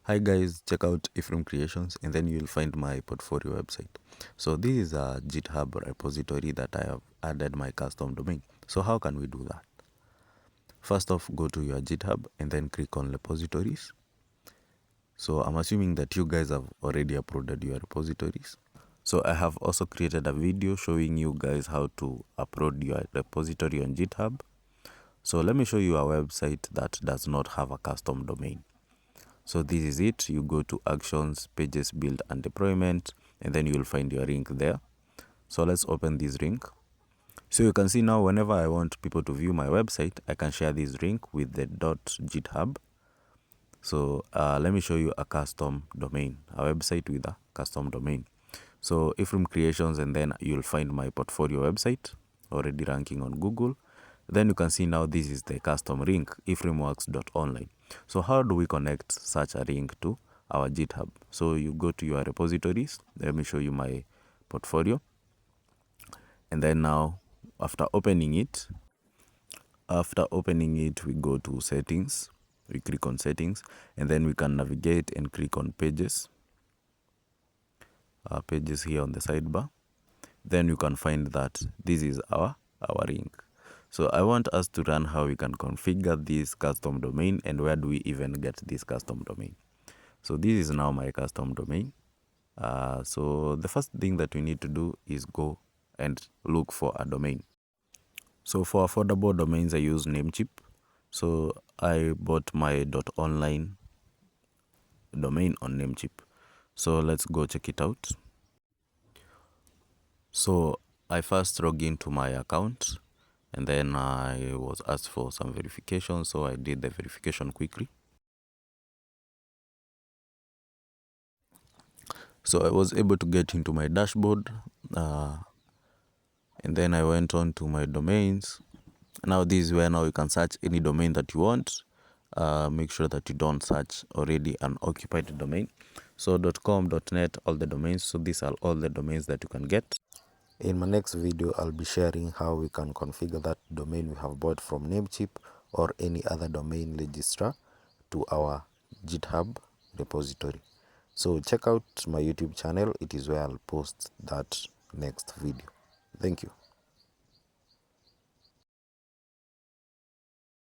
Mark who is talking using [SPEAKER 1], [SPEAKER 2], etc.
[SPEAKER 1] Hi guys, check out Ephraim Creations and then you'll find my portfolio website. So this is a GitHub repository that I have added my custom domain. So how can we do that? First off, go to your GitHub and then click on repositories. So I'm assuming that you guys have already uploaded your repositories. So I have also created a video showing you guys how to upload your repository on GitHub. So let me show you a website that does not have a custom domain. So this is it. You go to actions, pages, build and deployment, and then you will find your link there. So let's open this link. So you can see now whenever I want people to view my website, I can share this link with the .github. So let me show you a custom domain, a website with a custom domain. So Ephraim Creations, and then you'll find my portfolio website already ranking on Google. Then you can see now this is the custom link, ephraimworks.online. So how do we connect such a link to our GitHub? So you go to your repositories. Let me show you my portfolio. And then now after opening it, we go to settings. We click on settings and then we can navigate and click on pages. Pages here on the sidebar. Then you can find that this is our link. So I want us to run how we can configure this custom domain and where do we even get this custom domain. So this is now my custom domain. So the first thing that we need to do is go and look for a domain. So for affordable domains, I use Namecheap. So I bought my .online domain on Namecheap. So let's go check it out. So I first log into my account and then I was asked for some verification. So I did the verification quickly. So I was able to get into my dashboard and then I went on to my domains. Now this is where now you can search any domain that you want. Make sure that you don't search already an occupied domain. So .com, .net, all the domains. So these are all the domains that you can get. In my next video, I'll be sharing how we can configure that domain we have bought from Namecheap or any other domain registrar to our GitHub repository. So check out my YouTube channel. It is where I'll post that next video. Thank you.